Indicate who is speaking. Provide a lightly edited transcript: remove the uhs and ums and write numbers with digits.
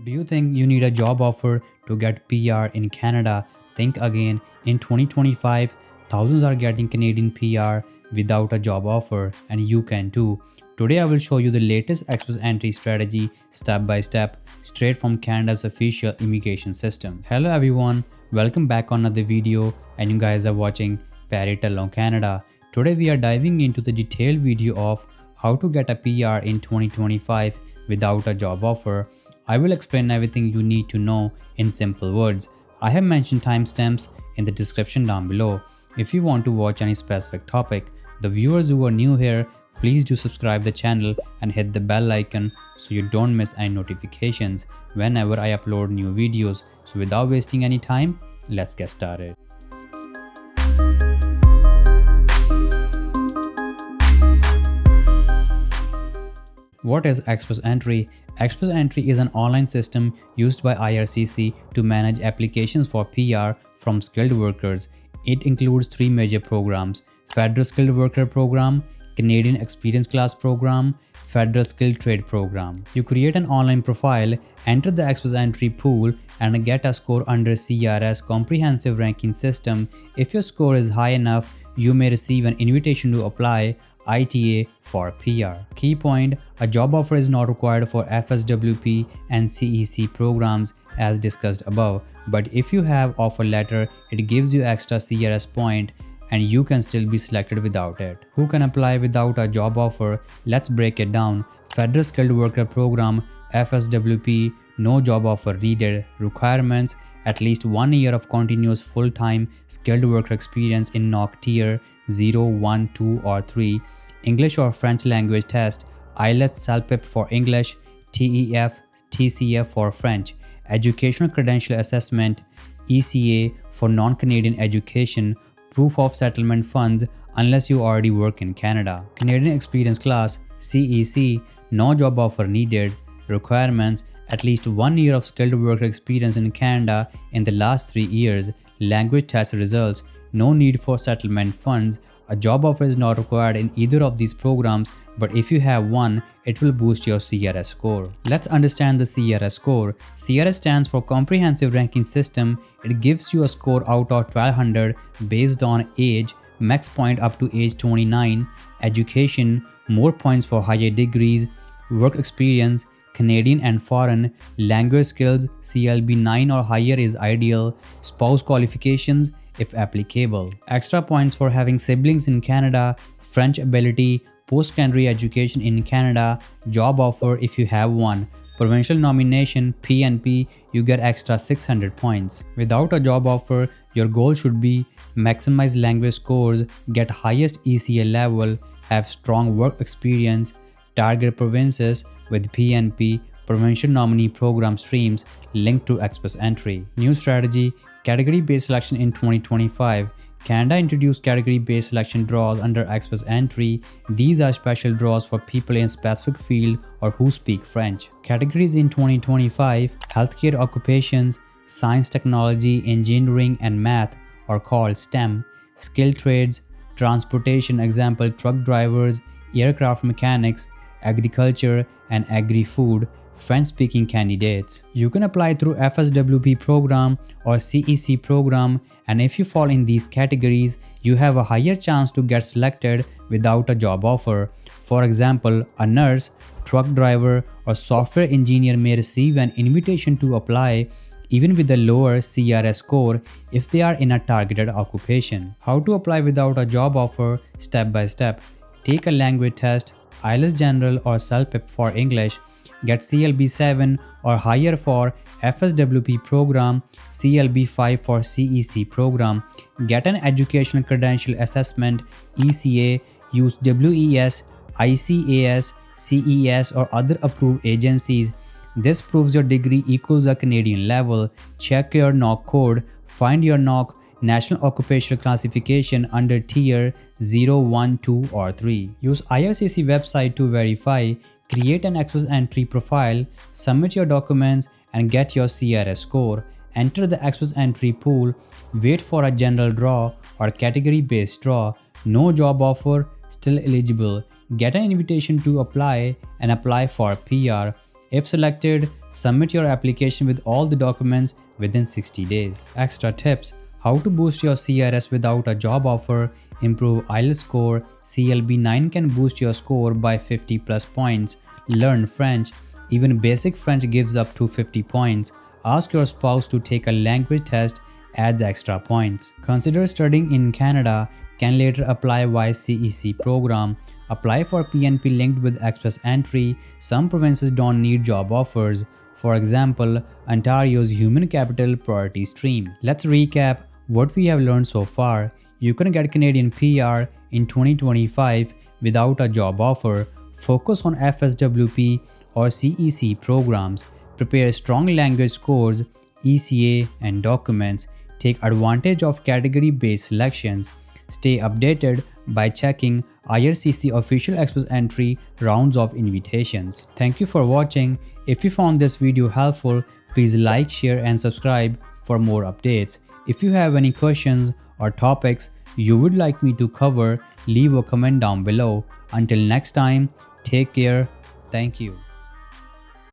Speaker 1: Do you think you need a job offer to get PR in Canada? Think again. In 2025, thousands are getting Canadian PR without a job offer, and you can too. Today I will show you the latest express entry strategy step by step, straight from Canada's official immigration system. Hello everyone, welcome back on another video, and you guys are watching Dhillon Canada. Today we are diving into the detailed video of how to get a PR in 2025 without a job offer. I will explain everything you need to know in simple words. I have mentioned timestamps in the description down below. If you want to watch any specific topic, the viewers who are new here, please do subscribe the channel and hit the bell icon so you don't miss any notifications whenever I upload new videos. So without wasting any time, let's get started. What is Express Entry? Express Entry is an online system used by IRCC to manage applications for PR from skilled workers. It includes three major programs: Federal Skilled Worker Program, Canadian Experience Class Program, Federal Skilled Trade Program. You create an online profile, enter the Express Entry pool, and get a score under CRS Comprehensive Ranking System. If your score is high enough, you may receive an invitation to apply ITA for PR. Key point: a job offer is not required for FSWP and CEC programs as discussed above, but if you have offer letter, it gives you extra CRS point and you can still be selected without it. Who can apply without a job offer? Let's break it down. Federal Skilled Worker Program FSWP, no job offer needed. Requirements: at least 1 year of continuous full-time skilled worker experience in NOC tier 0, 1, 2 or 3, English or French language test, IELTS CELPIP for English, TEF, TCF for French, educational credential assessment, ECA for non-Canadian education, proof of settlement funds unless you already work in Canada. Canadian Experience Class CEC, no job offer needed. Requirements: at least 1 year of skilled worker experience in Canada in the last 3 years. Language test results: no need for settlement funds. A job offer is not required in either of these programs, but if you have one, it will boost your CRS score. Let's understand the CRS score. CRS stands for Comprehensive Ranking System. It gives you a score out of 1200 based on age, max point up to age 29, education, more points for higher degrees, work experience, Canadian and foreign, language skills, CLB 9 or higher is ideal, spouse qualifications if applicable, extra points for having siblings in Canada, French ability, post-secondary education in Canada, job offer if you have one, provincial nomination PNP, you get extra 600 points. Without a job offer, your goal should be maximize language scores, get highest ECA level, have strong work experience, target provinces with PNP, provincial nominee program streams linked to Express Entry. New strategy: category-based selection in 2025. Canada introduced category-based selection draws under Express Entry. These are special draws for people in a specific field or who speak French. Categories in 2025: healthcare occupations, science, technology, engineering, and math are called STEM. Skilled trades, transportation, example truck drivers, aircraft mechanics, agriculture, and agri-food, French-speaking candidates. You can apply through FSWP program or CEC program, and if you fall in these categories, you have a higher chance to get selected without a job offer. For example, a nurse, truck driver, or software engineer may receive an invitation to apply even with a lower CRS score if they are in a targeted occupation. How to apply without a job offer? Step by step. Take a language test, IELTS General or CELPIP for English, get CLB 7 or higher for FSWP program, CLB 5 for CEC program, get an educational credential assessment, ECA, use WES, ICAS, CES or other approved agencies. This proves your degree equals a Canadian level. Check your NOC code, find your NOC National Occupational Classification under tier 0, 1, 2 or 3. Use IRCC website to verify, create an Express Entry profile, submit your documents and get your CRS score. Enter the Express Entry pool, wait for a general draw or category based draw. No job offer, still eligible. Get an invitation to apply and apply for PR. If selected, Submit your application with all the documents within 60 days. Extra tips: how to boost your CRS without a job offer. Improve IELTS score. CLB 9 can boost your score by 50 plus points. Learn French. Even basic French gives up to 50 points. Ask your spouse to take a language test, adds extra points. Consider studying in Canada. Can later apply via CEC program. Apply for PNP linked with Express Entry. Some provinces don't need job offers. For example, Ontario's Human Capital Priority Stream. Let's recap what we have learned so far. You can get Canadian PR in 2025 without a job offer. Focus on FSWP or CEC programs. Prepare strong language scores, ECA and documents. Take advantage of category-based selections. Stay updated by checking IRCC official Express Entry rounds of invitations. Thank you for watching. If you found this video helpful, please like, share and subscribe for more updates. If you have any questions or topics you would like me to cover, leave a comment down below. Until next time, take care. Thank you.